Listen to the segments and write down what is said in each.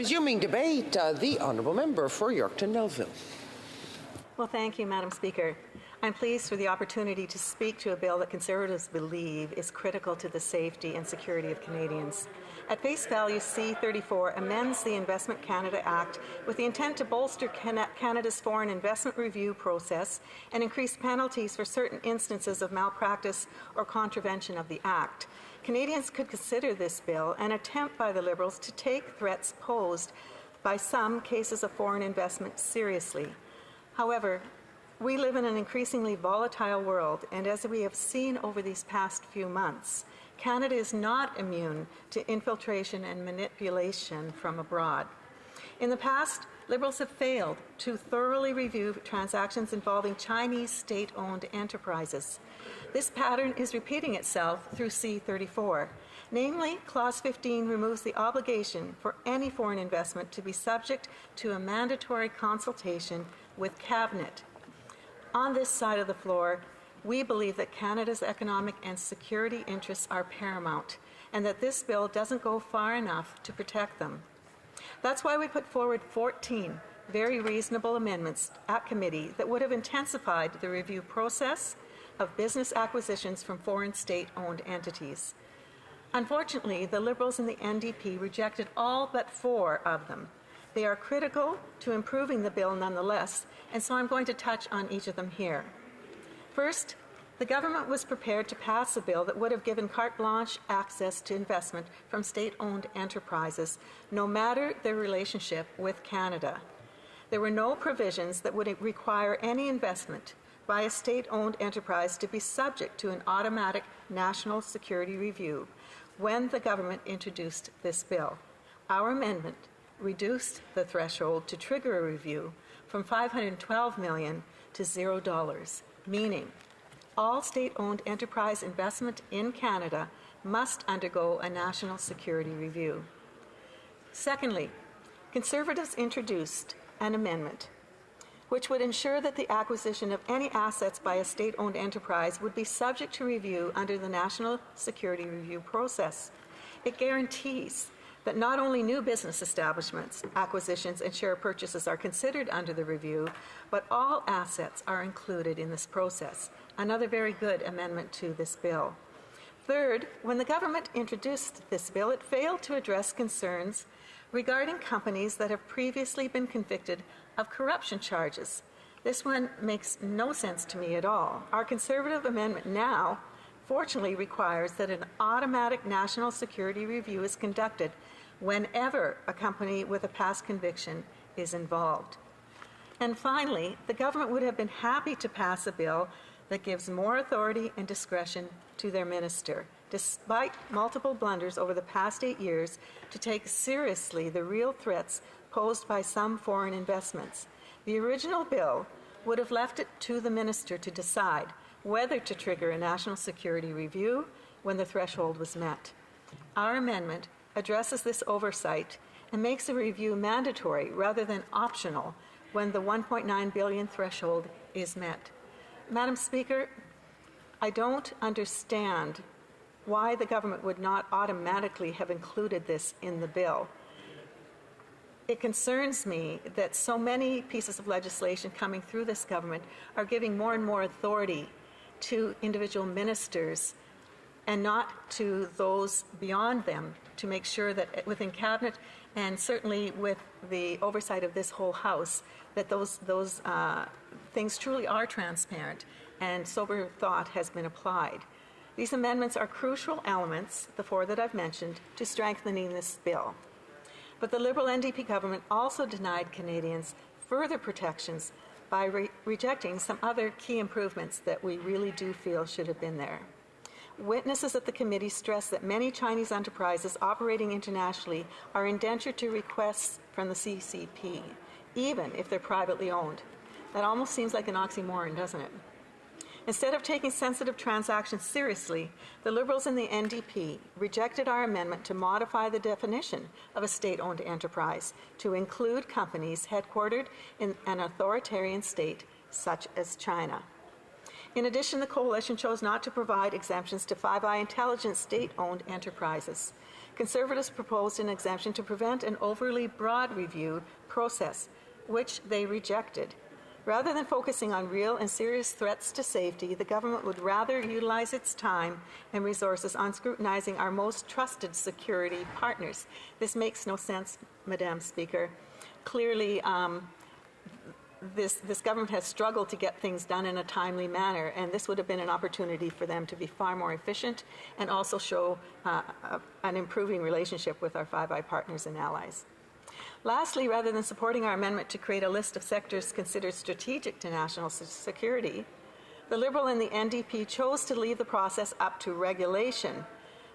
Resuming debate, the Honourable Member for Yorkton-Nelville. Well, thank you, Madam Speaker. I'm pleased for the opportunity to speak to a bill that Conservatives believe is critical to the safety and security of Canadians. At face value, C-34 amends the Investment Canada Act with the intent to bolster Canada's foreign investment review process and increase penalties for certain instances of malpractice or contravention of the Act. Canadians could consider this bill an attempt by the Liberals to take threats posed by some cases of foreign investment seriously. However, we live in an increasingly volatile world, and as we have seen over these past few months, Canada is not immune to infiltration and manipulation from abroad. In the past, Liberals have failed to thoroughly review transactions involving Chinese state-owned enterprises. This pattern is repeating itself through C-34. Namely, Clause 15 removes the obligation for any foreign investment to be subject to a mandatory consultation with Cabinet. On this side of the floor, we believe that Canada's economic and security interests are paramount, and that this bill doesn't go far enough to protect them. That's why we put forward 14 very reasonable amendments at committee that would have intensified the review process of business acquisitions from foreign state-owned entities. Unfortunately, the Liberals and the NDP rejected all but 4 of them. They are critical to improving the bill nonetheless, and so I'm going to touch on each of them here. First, the government was prepared to pass a bill that would have given carte blanche access to investment from state-owned enterprises, no matter their relationship with Canada. There were no provisions that would require any investment by a state-owned enterprise to be subject to an automatic national security review when the government introduced this bill. Our amendment reduced the threshold to trigger a review from $512 million to $0, meaning all state-owned enterprise investment in Canada must undergo a national security review. Secondly, Conservatives introduced an amendment which would ensure that the acquisition of any assets by a state-owned enterprise would be subject to review under the National Security Review process. It guarantees that not only new business establishments, acquisitions, and share purchases are considered under the review, but all assets are included in this process. Another very good amendment to this bill. Third, when the government introduced this bill, it failed to address concerns regarding companies that have previously been convicted of corruption charges. This one makes no sense to me at all. Our Conservative amendment now, fortunately, requires that an automatic national security review is conducted whenever a company with a past conviction is involved. And finally, the government would have been happy to pass a bill that gives more authority and discretion to their minister, despite multiple blunders over the past 8 years, to take seriously the real threats posed by some foreign investments. The original bill would have left it to the minister to decide whether to trigger a national security review when the threshold was met. Our amendment addresses this oversight and makes a review mandatory rather than optional when the $1.9 billion threshold is met. Madam Speaker, I don't understand why the government would not automatically have included this in the bill. It concerns me that so many pieces of legislation coming through this government are giving more and more authority to individual ministers and not to those beyond them, to make sure that within Cabinet and certainly with the oversight of this whole House, that those things truly are transparent and sober thought has been applied. These amendments are crucial elements, the 4 that I've mentioned, to strengthening this bill. But the Liberal NDP government also denied Canadians further protections by rejecting some other key improvements that we really do feel should have been there. Witnesses at the committee stressed that many Chinese enterprises operating internationally are indentured to requests from the CCP, even if they're privately owned. That almost seems like an oxymoron, doesn't it? Instead of taking sensitive transactions seriously, the Liberals and the NDP rejected our amendment to modify the definition of a state-owned enterprise to include companies headquartered in an authoritarian state such as China. In addition, the Coalition chose not to provide exemptions to Five Eye Intelligence state-owned enterprises. Conservatives proposed an exemption to prevent an overly broad review process, which they rejected. Rather than focusing on real and serious threats to safety, the government would rather utilize its time and resources on scrutinizing our most trusted security partners. This makes no sense, Madam Speaker. Clearly, this government has struggled to get things done in a timely manner, and this would have been an opportunity for them to be far more efficient and also show an improving relationship with our Five Eye partners and allies. Lastly, rather than supporting our amendment to create a list of sectors considered strategic to national security, the Liberal and the NDP chose to leave the process up to regulation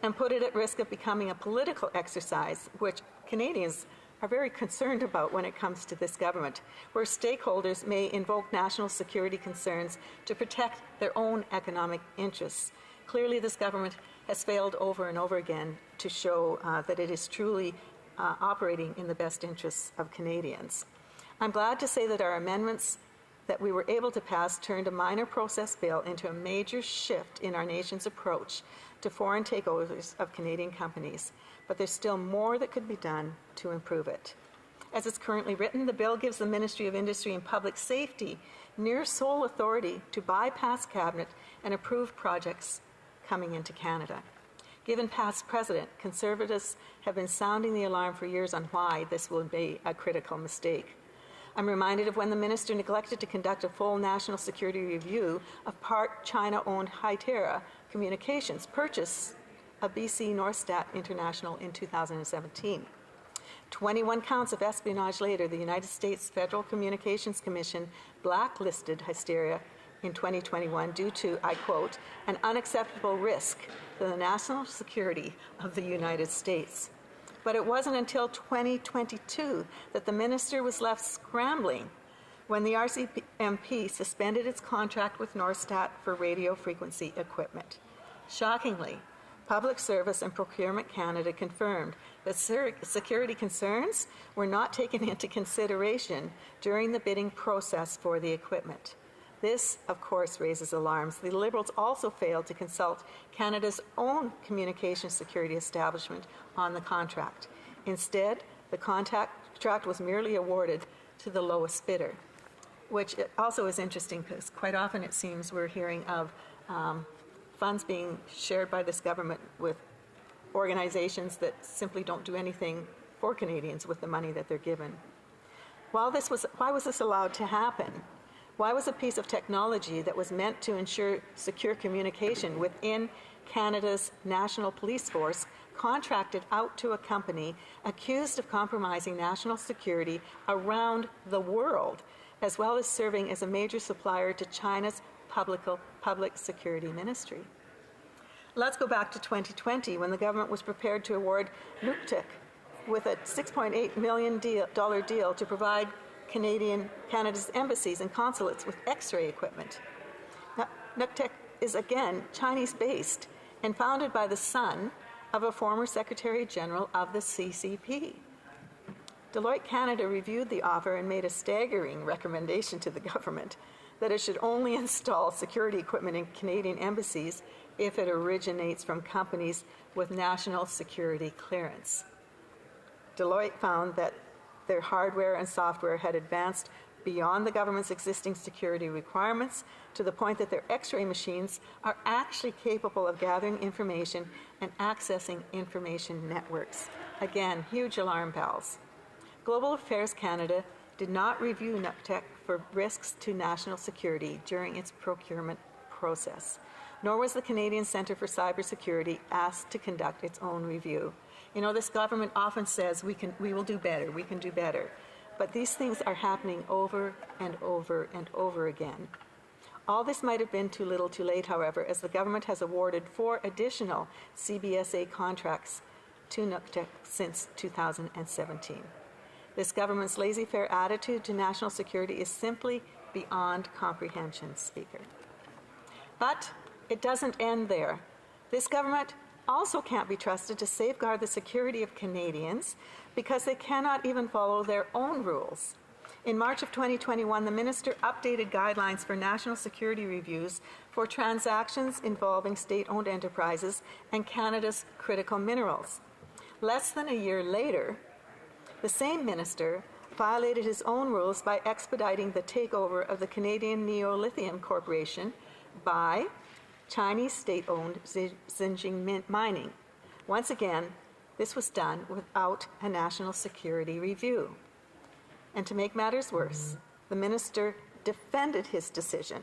and put it at risk of becoming a political exercise, which Canadians are very concerned about when it comes to this government, where stakeholders may invoke national security concerns to protect their own economic interests. Clearly, this government has failed over and over again to show that it is truly operating in the best interests of Canadians. I'm glad to say that our amendments that we were able to pass turned a minor process bill into a major shift in our nation's approach to foreign takeovers of Canadian companies, but there's still more that could be done to improve it. As it's currently written, the bill gives the Ministry of Industry and Public Safety near sole authority to bypass Cabinet and approve projects coming into Canada. Given past precedent, Conservatives have been sounding the alarm for years on why this will be a critical mistake. I'm reminded of when the minister neglected to conduct a full national security review of part China-owned Hytera Communications purchase of BC Norstat International in 2017. 21 counts of espionage later, the United States Federal Communications Commission blacklisted Hytera in 2021 due to, I quote, an unacceptable risk to the national security of the United States. But it wasn't until 2022 that the minister was left scrambling when the RCMP suspended its contract with Norstat for radio frequency equipment. Shockingly, Public Service and Procurement Canada confirmed that security concerns were not taken into consideration during the bidding process for the equipment. This, of course, raises alarms. The Liberals also failed to consult Canada's own communications security establishment on the contract. Instead, the contract was merely awarded to the lowest bidder, which also is interesting because quite often it seems we're hearing of funds being shared by this government with organizations that simply don't do anything for Canadians with the money that they're given. Why was this allowed to happen? Why was a piece of technology that was meant to ensure secure communication within Canada's National Police Force contracted out to a company accused of compromising national security around the world, as well as serving as a major supplier to China's public security ministry? Let's go back to 2020 when the government was prepared to award Nuktek with a $6.8 million deal to provide Canada's embassies and consulates with X-ray equipment. Now, Nuktek is again Chinese-based and founded by the son of a former Secretary General of the CCP. Deloitte Canada reviewed the offer and made a staggering recommendation to the government that it should only install security equipment in Canadian embassies if it originates from companies with national security clearance. Deloitte found that their hardware and software had advanced beyond the government's existing security requirements to the point that their X-ray machines are actually capable of gathering information and accessing information networks. Again, huge alarm bells. Global Affairs Canada did not review Nuktek for risks to national security during its procurement process, nor was the Canadian Centre for Cybersecurity asked to conduct its own review. You know, this government often says we will do better, we can do better. But these things are happening over and over and over again. All this might have been too little too late, however, as the government has awarded 4 additional CBSA contracts to Nuktek since 2017. This government's laissez-faire attitude to national security is simply beyond comprehension, Speaker. But it doesn't end there. This government also can't be trusted to safeguard the security of Canadians because they cannot even follow their own rules. In March of 2021, the minister updated guidelines for national security reviews for transactions involving state-owned enterprises and Canada's critical minerals. Less than a year later, the same minister violated his own rules by expediting the takeover of the Canadian Neolithium Corporation by Chinese state-owned Xinjiang Mining. Once again, this was done without a national security review. And to make matters worse, the minister defended his decision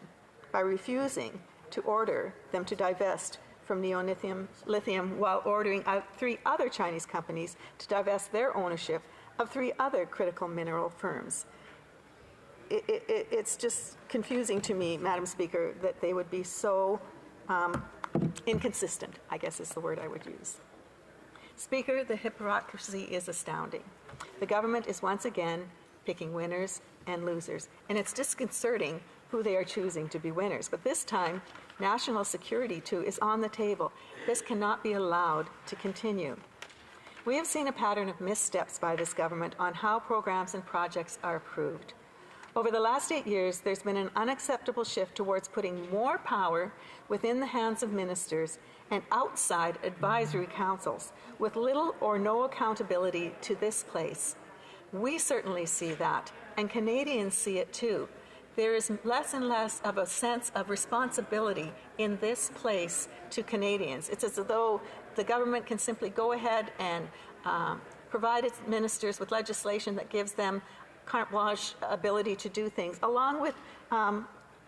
by refusing to order them to divest from neolithium while ordering 3 other Chinese companies to divest their ownership of 3 other critical mineral firms. It's just confusing to me, Madam Speaker, that they would be so inconsistent, I guess is the word I would use. Speaker, the hypocrisy is astounding. The government is once again picking winners and losers, and it's disconcerting who they are choosing to be winners. But this time, national security, too, is on the table. This cannot be allowed to continue. We have seen a pattern of missteps by this government on how programs and projects are approved. Over the last 8 years, there's been an unacceptable shift towards putting more power within the hands of ministers and outside advisory councils, with little or no accountability to this place. We certainly see that, and Canadians see it too. There is less and less of a sense of responsibility in this place to Canadians. It's as though the government can simply go ahead and provide its ministers with legislation that gives them carte blanche ability to do things, along with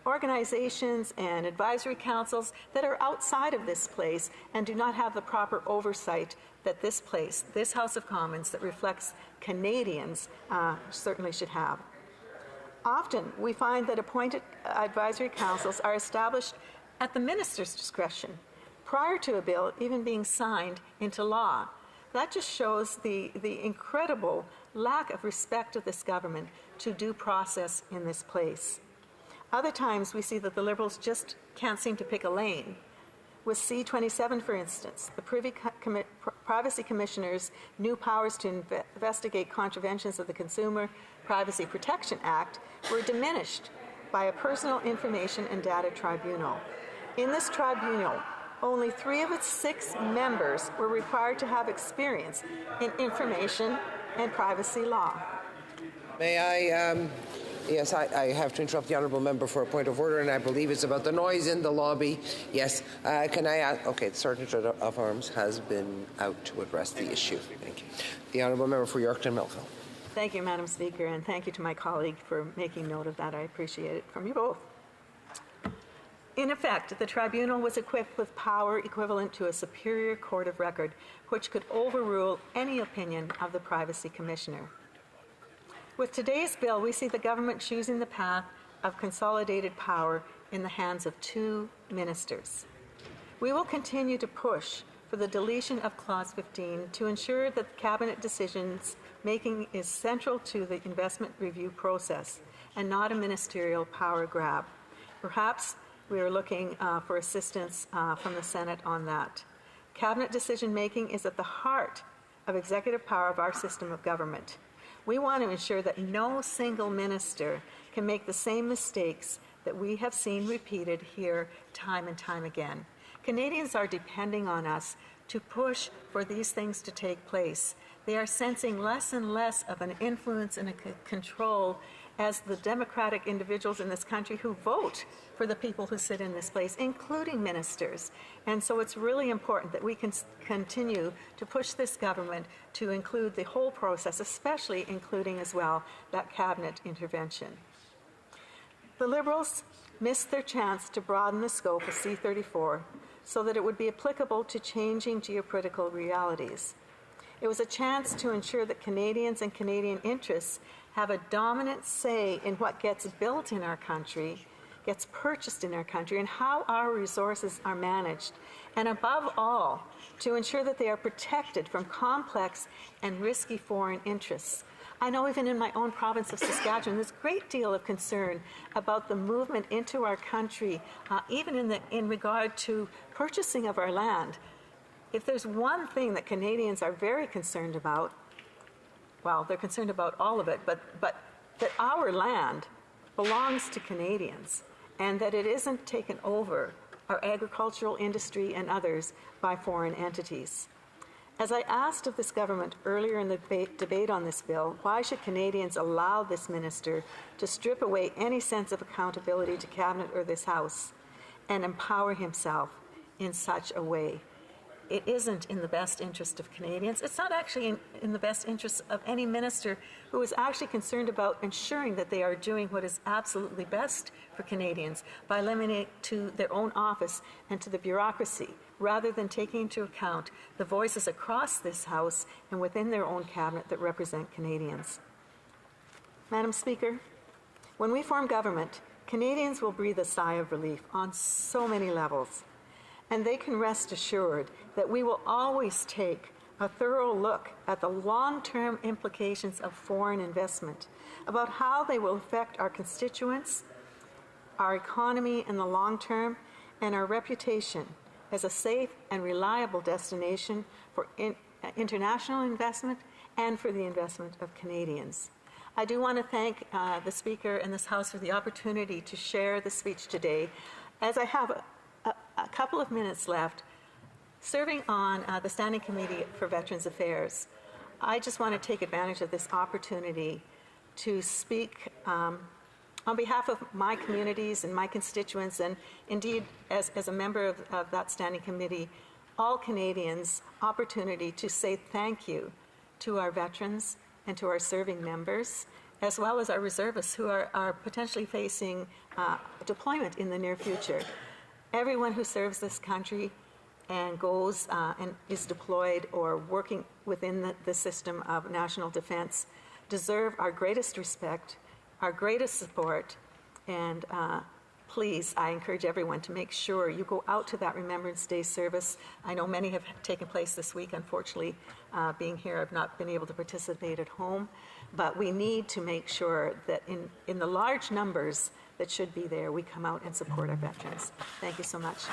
organizations and advisory councils that are outside of this place and do not have the proper oversight that this place, this House of Commons that reflects Canadians, certainly should have. Often, we find that appointed advisory councils are established at the minister's discretion, prior to a bill even being signed into law. That just shows the incredible lack of respect of this government to due process in this place. Other times, we see that the Liberals just can't seem to pick a lane. With C-27, for instance, the Privacy Commissioner's new powers to investigate contraventions of the Consumer Privacy Protection Act were diminished by a Personal Information and Data Tribunal. In this tribunal, only 3 of its 6 members were required to have experience in information and privacy law. May I, yes, I have to interrupt the honourable member for a point of order, and I believe it's about the noise in the lobby. Yes, can I ask? Okay, the Sergeant of Arms has been out to address the issue. Thank you. The honourable member for Yorkton Millville. Thank you, Madam Speaker, and thank you to my colleague for making note of that. I appreciate it from you both. In effect, the tribunal was equipped with power equivalent to a superior court of record, which could overrule any opinion of the Privacy Commissioner. With today's bill, we see the government choosing the path of consolidated power in the hands of 2 ministers. We will continue to push for the deletion of Clause 15 to ensure that cabinet decisions making is central to the investment review process and not a ministerial power grab. Perhaps we are looking for assistance from the Senate on that. Cabinet decision making is at the heart of executive power of our system of government. We want to ensure that no single minister can make the same mistakes that we have seen repeated here time and time again. Canadians are depending on us to push for these things to take place. They are sensing less and less of an influence and a control as the democratic individuals in this country who vote for the people who sit in this place, including ministers. And so it's really important that we can continue to push this government to include the whole process, especially including as well that cabinet intervention. The Liberals missed their chance to broaden the scope of C-34 so that it would be applicable to changing geopolitical realities. It was a chance to ensure that Canadians and Canadian interests have a dominant say in what gets built in our country, gets purchased in our country, and how our resources are managed. And above all, to ensure that they are protected from complex and risky foreign interests. I know even in my own province of Saskatchewan, there's a great deal of concern about the movement into our country, even in regard to purchasing of our land. If there's one thing that Canadians are very concerned about, well, they're concerned about all of it, but that our land belongs to Canadians and that it isn't taken over, our agricultural industry and others, by foreign entities. As I asked of this government earlier in the debate on this bill, why should Canadians allow this minister to strip away any sense of accountability to Cabinet or this House and empower himself in such a way? It isn't in the best interest of Canadians. It's not actually in the best interest of any minister who is actually concerned about ensuring that they are doing what is absolutely best for Canadians by limiting it to their own office and to the bureaucracy, rather than taking into account the voices across this House and within their own cabinet that represent Canadians. Madam Speaker, when we form government, Canadians will breathe a sigh of relief on so many levels. And they can rest assured that we will always take a thorough look at the long-term implications of foreign investment, about how they will affect our constituents, our economy in the long term, and our reputation as a safe and reliable destination for international investment and for the investment of Canadians. I do want to thank the Speaker and this House for the opportunity to share the speech today. As I have a couple of minutes left, serving on the Standing Committee for Veterans Affairs, I just want to take advantage of this opportunity to speak on behalf of my communities and my constituents, and indeed as a member of that Standing Committee, all Canadians, opportunity to say thank you to our veterans and to our serving members, as well as our reservists who are potentially facing deployment in the near future. Everyone who serves this country and goes and is deployed or working within the system of national defense deserve our greatest respect, our greatest support, and please, I encourage everyone to make sure you go out to that Remembrance Day service. I know many have taken place this week. Unfortunately, being here, I've not been able to participate at home, but we need to make sure that in the large numbers that should be there, we come out and support our veterans. Thank you so much.